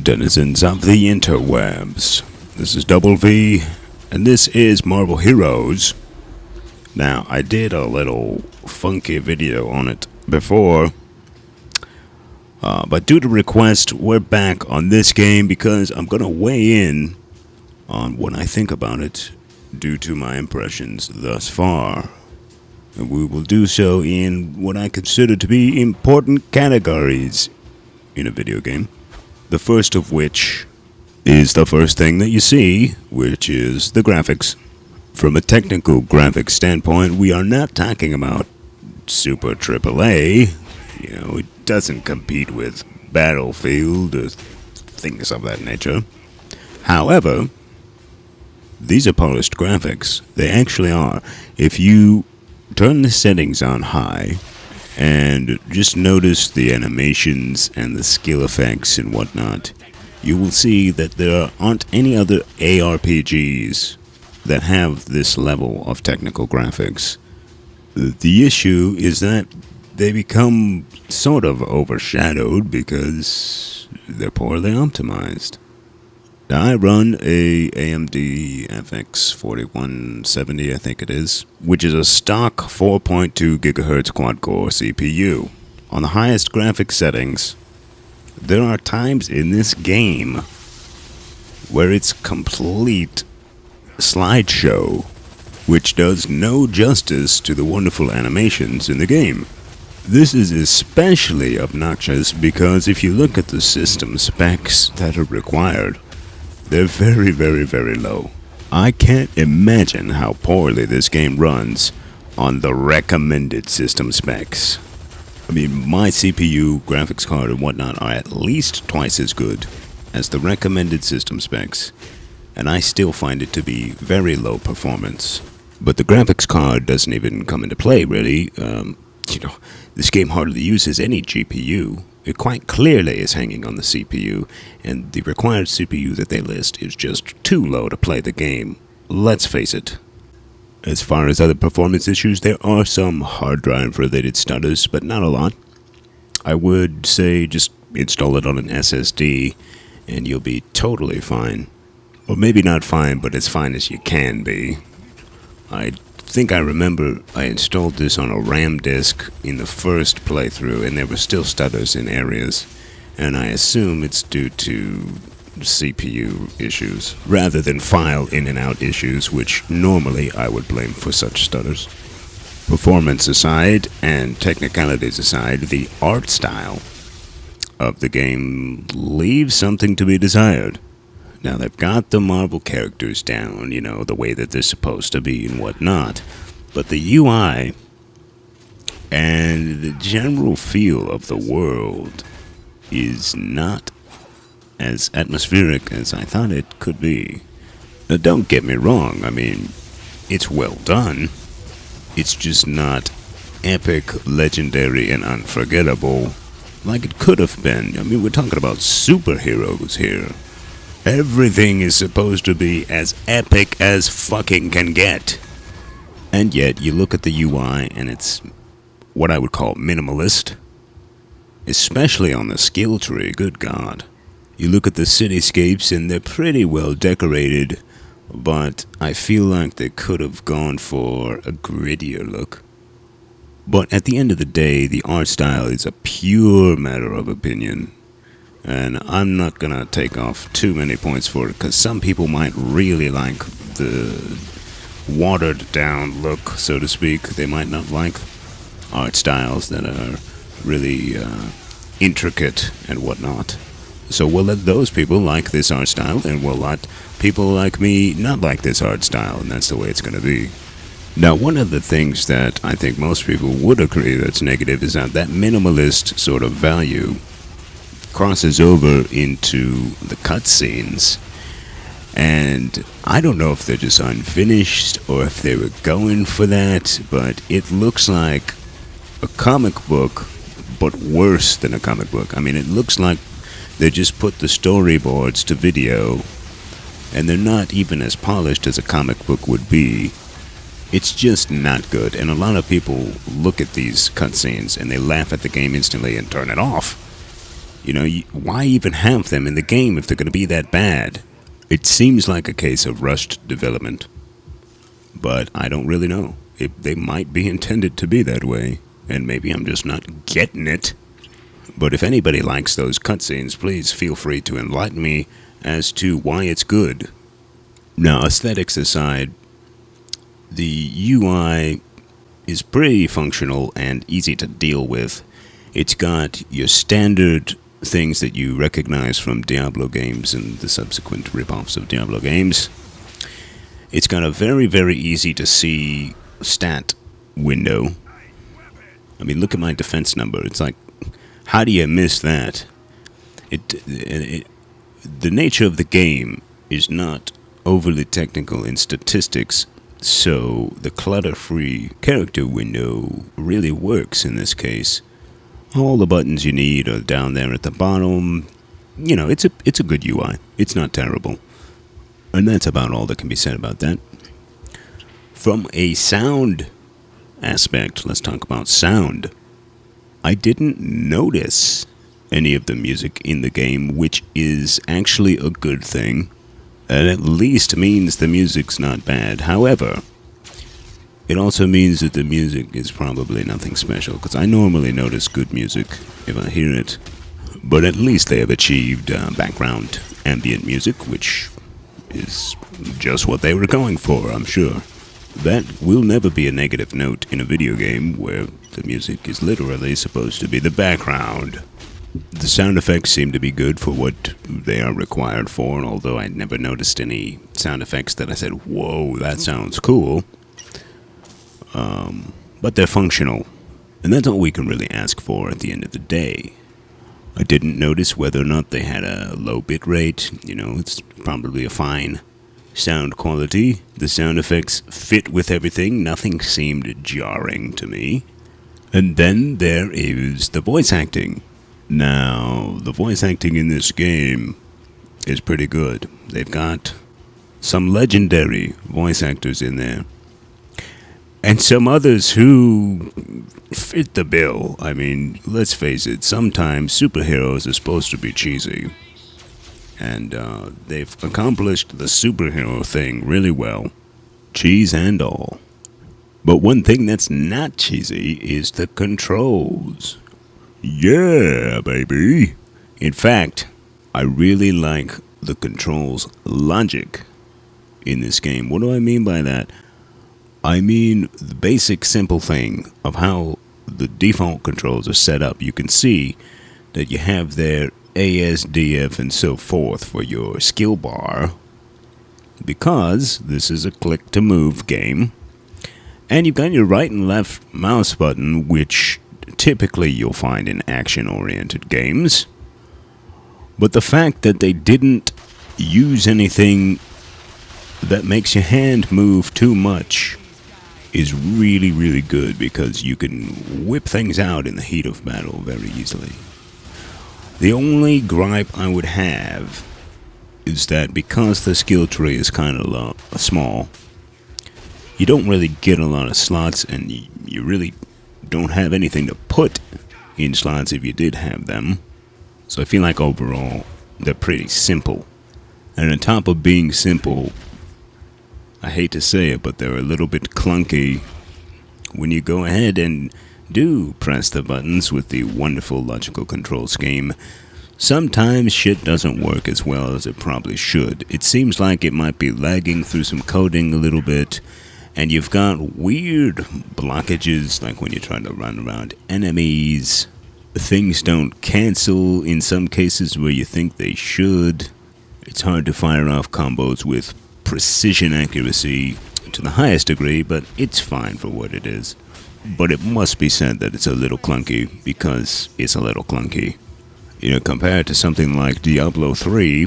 Denizens of the interwebs. This is Double V, and this is Marvel Heroes. Now, I did a little funky video on it before, but due to request, we're back on this game because I'm going to weigh in on what I think about it due to my impressions thus far. And we will do so in what I consider to be important categories in a video game. The first of which is the first thing that you see, which is the graphics. From a technical graphics standpoint, we are not talking about Super AAA. You know, it doesn't compete with Battlefield or things of that nature. However, these are polished graphics. They actually are. If you turn the settings on high and just notice the animations and the skill effects and whatnot, you will see that there aren't any other ARPGs that have this level of technical graphics. The issue is that they become sort of overshadowed because they're poorly optimized. Now, I run a AMD FX 4170, I think it is, which is a stock 4.2 GHz quad-core CPU. On the highest graphics settings, there are times in this game where it's complete slideshow, which does no justice to the wonderful animations in the game. This is especially obnoxious because if you look at the system specs that are required, they're very, very, very low. I can't imagine how poorly this game runs on the recommended system specs. I mean, my CPU, graphics card, and whatnot are at least twice as good as the recommended system specs, and I still find it to be very low performance. But the graphics card doesn't even come into play, really. This game hardly uses any GPU. It quite clearly is hanging on the CPU, and the required CPU that they list is just too low to play the game. Let's face it. As far as other performance issues, there are some hard drive related stutters, but not a lot. I would say just install it on an SSD, and you'll be totally fine. Or maybe not fine, but as fine as you can be. I think I remember I installed this on a RAM disk in the first playthrough, and there were still stutters in areas, and I assume it's due to CPU issues rather than file in and out issues, which normally I would blame for such stutters. Performance aside and technicalities aside, the art style of the game leaves something to be desired. Now, they've got the Marvel characters down, the way that they're supposed to be and whatnot. But the UI and the general feel of the world is not as atmospheric as I thought it could be. Now, don't get me wrong, I mean, it's well done. It's just not epic, legendary, and unforgettable like it could have been. I mean, we're talking about superheroes here. Everything is supposed to be as epic as fucking can get. And yet, you look at the UI and it's what I would call minimalist. Especially on the skill tree, good God. You look at the cityscapes and they're pretty well decorated, but I feel like they could have gone for a grittier look. But at the end of the day, the art style is a pure matter of opinion. And I'm not going to take off too many points for it, because some people might really like the watered-down look, so to speak. They might not like art styles that are really intricate and whatnot. So we'll let those people like this art style, and we'll let people like me not like this art style, and that's the way it's going to be. Now, one of the things that I think most people would agree that's negative is that minimalist sort of value crosses over into the cutscenes, and I don't know if they're just unfinished or if they were going for that, but it looks like a comic book, but worse than a comic book. I mean, it looks like they just put the storyboards to video, and they're not even as polished as a comic book would be. It's just not good, and a lot of people look at these cutscenes and they laugh at the game instantly and turn it off. Why even have them in the game if they're going to be that bad? It seems like a case of rushed development, but I don't really know. They might be intended to be that way, and maybe I'm just not getting it. But if anybody likes those cutscenes, please feel free to enlighten me as to why it's good. Now, aesthetics aside, the UI is pretty functional and easy to deal with. It's got your standard things that you recognize from Diablo games and the subsequent rip-offs of Diablo games. It's got a very, very easy to see stat window. I mean, look at my defense number. It's like, how do you miss that? The nature of the game is not overly technical in statistics, so the clutter-free character window really works in this case. All the buttons you need are down there at the bottom. It's a good UI. It's not terrible. And that's about all that can be said about that. From a sound aspect, let's talk about sound. I didn't notice any of the music in the game, which is actually a good thing. That at least means the music's not bad. However, it also means that the music is probably nothing special, because I normally notice good music if I hear it. But at least they have achieved background ambient music, which is just what they were going for, I'm sure. That will never be a negative note in a video game where the music is literally supposed to be the background. The sound effects seem to be good for what they are required for, although I never noticed any sound effects that I said, whoa, that sounds cool. But they're functional, and that's all we can really ask for at the end of the day. I didn't notice whether or not they had a low bit rate. It's probably a fine sound quality. The sound effects fit with everything. Nothing seemed jarring to me. And then there is the voice acting. Now, the voice acting in this game is pretty good. They've got some legendary voice actors in there. And some others who fit the bill. I mean, let's face it, sometimes superheroes are supposed to be cheesy. And they've accomplished the superhero thing really well. Cheese and all. But one thing that's not cheesy is the controls. Yeah, baby. In fact, I really like the controls logic in this game. What do I mean by that? I mean the basic simple thing of how the default controls are set up. You can see that you have their ASDF and so forth for your skill bar, because this is a click to move game. And you've got your right and left mouse button, which typically you'll find in action-oriented games. But the fact that they didn't use anything that makes your hand move too much is really, really good, because you can whip things out in the heat of battle very easily. The only gripe I would have is that because the skill tree is kind of small, you don't really get a lot of slots, and you really don't have anything to put in slots if you did have them. So I feel like overall they're pretty simple. And on top of being simple, I hate to say it, but they're a little bit clunky when you go ahead and do press the buttons with the wonderful logical control scheme. Sometimes shit doesn't work as well as it probably should. It seems like it might be lagging through some coding a little bit, and you've got weird blockages, like when you're trying to run around enemies. Things don't cancel in some cases where you think they should. It's hard to fire off combos with precision accuracy to the highest degree, but it's fine for what it is. But it must be said that it's a little clunky, because it's a little clunky. Compared to something like Diablo 3,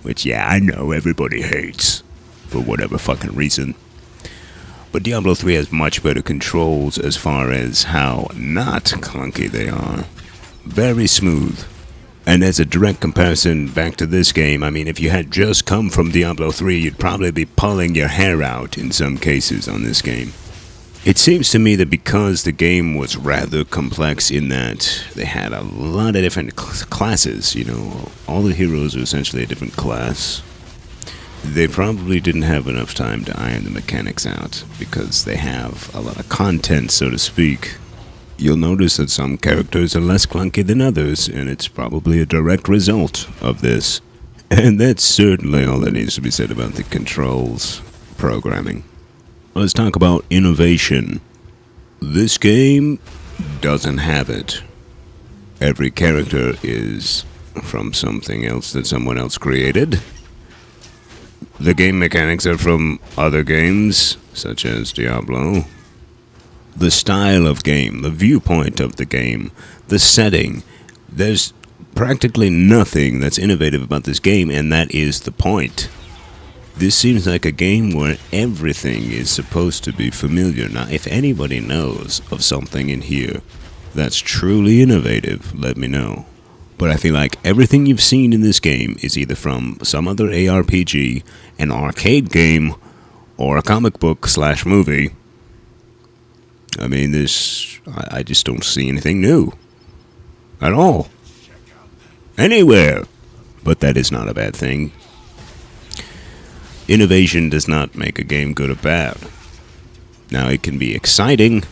which, yeah, I know everybody hates, for whatever fucking reason. But Diablo 3 has much better controls as far as how not clunky they are. Very smooth. And as a direct comparison back to this game, I mean, if you had just come from Diablo 3, you'd probably be pulling your hair out in some cases on this game. It seems to me that because the game was rather complex in that they had a lot of different classes, all the heroes are essentially a different class. They probably didn't have enough time to iron the mechanics out because they have a lot of content, so to speak. You'll notice that some characters are less clunky than others, and it's probably a direct result of this. And that's certainly all that needs to be said about the controls programming. Let's talk about innovation. This game doesn't have it. Every character is from something else that someone else created. The game mechanics are from other games, such as Diablo. The style of game, the viewpoint of the game, the setting, there's practically nothing that's innovative about this game, and that is the point. This seems like a game where everything is supposed to be familiar. Now, if anybody knows of something in here that's truly innovative, let me know. But I feel like everything you've seen in this game is either from some other ARPG, an arcade game, or a comic book / movie. I mean, I just don't see anything new. At all. Anywhere. But that is not a bad thing. Innovation does not make a game good or bad. Now, it can be exciting,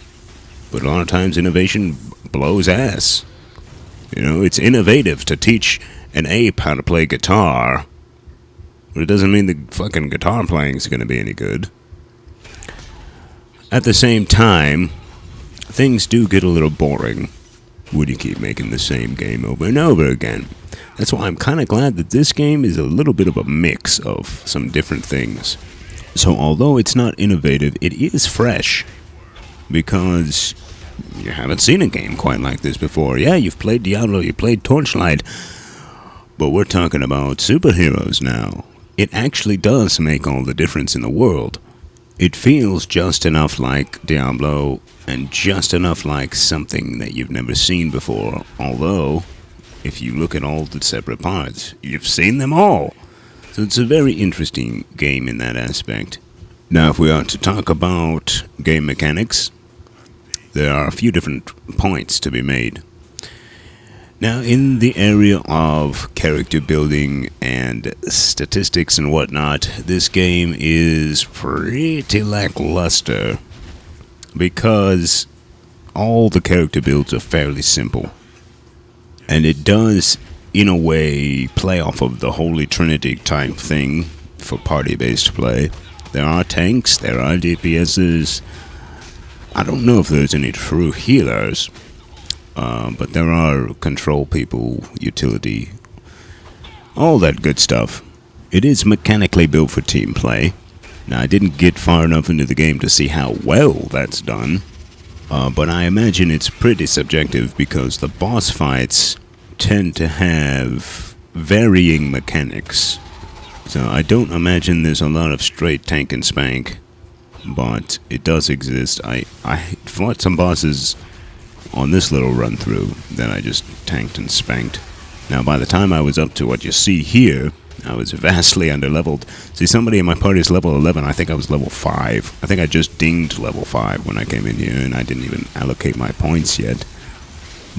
but a lot of times innovation blows ass. It's innovative to teach an ape how to play guitar, but it doesn't mean the fucking guitar playing is going to be any good. At the same time, things do get a little boring when you keep making the same game over and over again. That's why I'm kind of glad that this game is a little bit of a mix of some different things. So although it's not innovative, it is fresh, because you haven't seen a game quite like this before. Yeah, you've played Diablo, you played Torchlight, but we're talking about superheroes now. It actually does make all the difference in the world. It feels just enough like Diablo and just enough like something that you've never seen before, although if you look at all the separate parts, you've seen them all. So it's a very interesting game in that aspect. Now, if we are to talk about game mechanics, there are a few different points to be made. Now, in the area of character building and statistics and whatnot, this game is pretty lackluster because all the character builds are fairly simple. And it does, in a way, play off of the Holy Trinity type thing for party-based play. There are tanks, there are DPSs. I don't know if there's any true healers, but there are control people, utility, all that good stuff. It is mechanically built for team play. Now, I didn't get far enough into the game to see how well that's done. But I imagine it's pretty subjective because the boss fights tend to have varying mechanics. So I don't imagine there's a lot of straight tank and spank, but it does exist. I fought some bosses on this little run through that I just tanked and spanked. Now, by the time I was up to what you see here, I was vastly underleveled. See, somebody in my party is level 11. I think I was level 5. I think I just dinged level 5 when I came in here, and I didn't even allocate my points yet.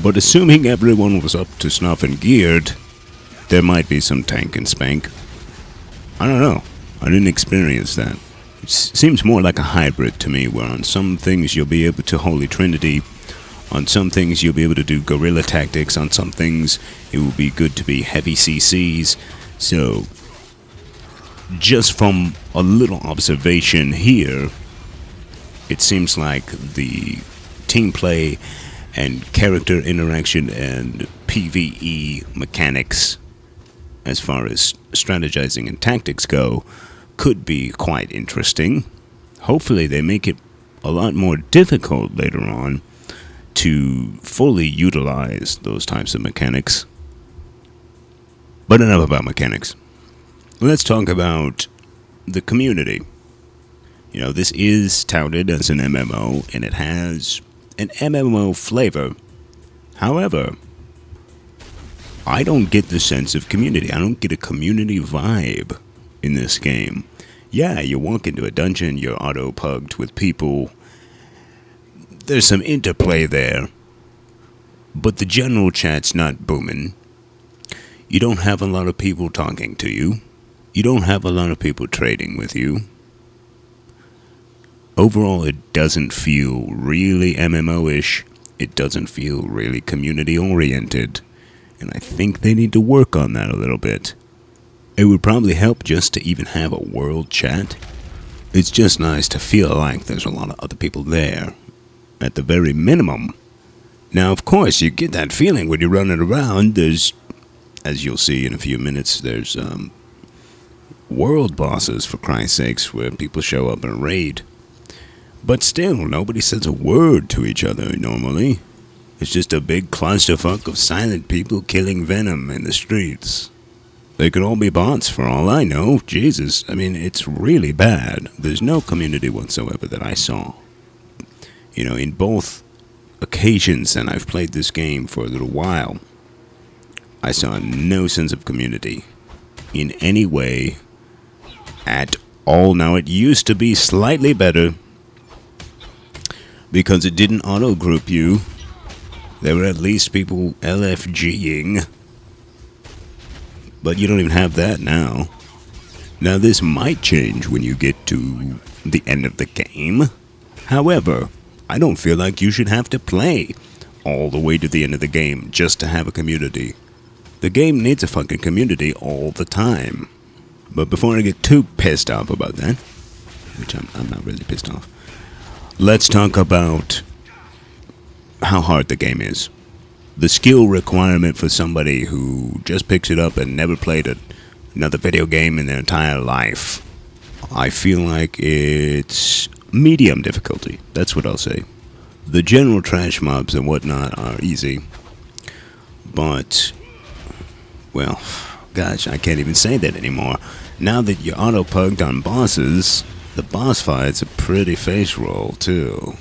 But assuming everyone was up to snuff and geared, there might be some tank and spank. I don't know. I didn't experience that. It seems more like a hybrid to me, where on some things you'll be able to Holy Trinity, on some things you'll be able to do guerrilla tactics, on some things it will be good to be heavy CCs. So, just from a little observation here, it seems like the team play and character interaction and PvE mechanics, as far as strategizing and tactics go, could be quite interesting. Hopefully they make it a lot more difficult later on to fully utilize those types of mechanics. But enough about mechanics. Let's talk about the community. This is touted as an MMO, and it has an MMO flavor. However, I don't get the sense of community. I don't get a community vibe in this game. Yeah, you walk into a dungeon, you're auto-pugged with people, there's some interplay there. But the general chat's not booming. You don't have a lot of people talking to you. You don't have a lot of people trading with you. Overall, it doesn't feel really MMO-ish. It doesn't feel really community-oriented. And I think they need to work on that a little bit. It would probably help just to even have a world chat. It's just nice to feel like there's a lot of other people there. At the very minimum. Now, of course, you get that feeling when you're running around. There's, as you'll see in a few minutes, there's world bosses, for Christ's sakes, where people show up and raid. But still, nobody says a word to each other normally. It's just a big clusterfuck of silent people killing venom in the streets. They could all be bots for all I know. Jesus, I mean, it's really bad. There's no community whatsoever that I saw. You know, in both occasions, and I've played this game for a little while, I saw no sense of community in any way at all. Now, it used to be slightly better because it didn't auto-group you. There were at least people LFGing, but you don't even have that now. Now, this might change when you get to the end of the game. However, I don't feel like you should have to play all the way to the end of the game just to have a community. The game needs a fucking community all the time. But before I get too pissed off about that, which I'm not really pissed off, let's talk about how hard the game is. The skill requirement for somebody who just picks it up and never played another video game in their entire life, I feel like it's medium difficulty. That's what I'll say. The general trash mobs and whatnot are easy. But, well, gosh, I can't even say that anymore. Now that you're auto-pugged on bosses, the boss fights are pretty face roll too.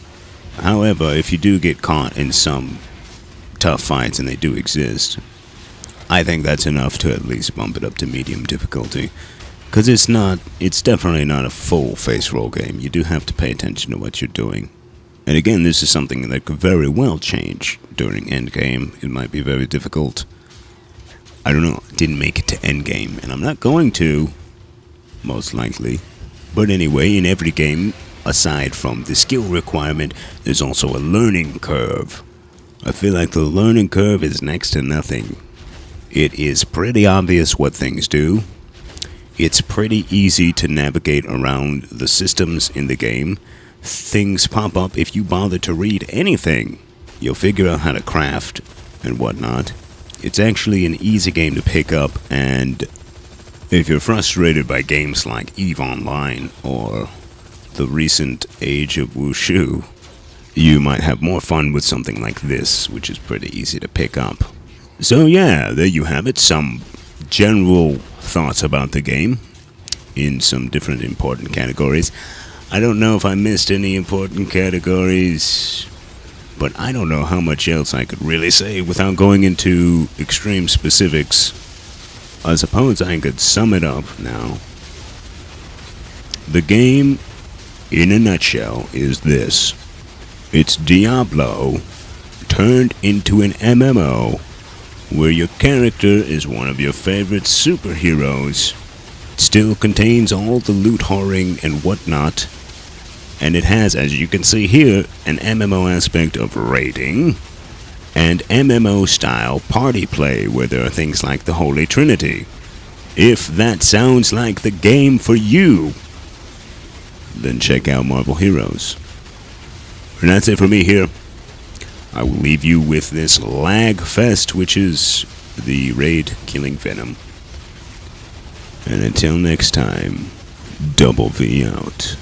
However, if you do get caught in some tough fights, and they do exist, I think that's enough to at least bump it up to medium difficulty. Because it's definitely not a full face roll game. You do have to pay attention to what you're doing. And again, this is something that could very well change during endgame. It might be very difficult. I don't know, didn't make it to endgame, and I'm not going to, most likely. But anyway, in every game, aside from the skill requirement, there's also a learning curve. I feel like the learning curve is next to nothing. It is pretty obvious what things do. It's pretty easy to navigate around the systems in the game. Things pop up if you bother to read anything. You'll figure out how to craft and whatnot. It's actually an easy game to pick up, and if you're frustrated by games like EVE Online or the recent Age of Wushu, you might have more fun with something like this, which is pretty easy to pick up. So yeah, there you have it. Some general thoughts about the game in some different important categories. I don't know if I missed any important categories, but I don't know how much else I could really say without going into extreme specifics. I suppose I could sum it up now. The game, in a nutshell, is this. It's Diablo turned into an MMO where your character is one of your favorite superheroes. It still contains all the loot whoring and whatnot, and it has, as you can see here, an MMO aspect of raiding and MMO style party play where there are things like the Holy Trinity. If that sounds like the game for you, then check out Marvel Heroes. And that's it for me here. I will leave you with this lag fest, which is the raid killing venom. And until next time, Double V out.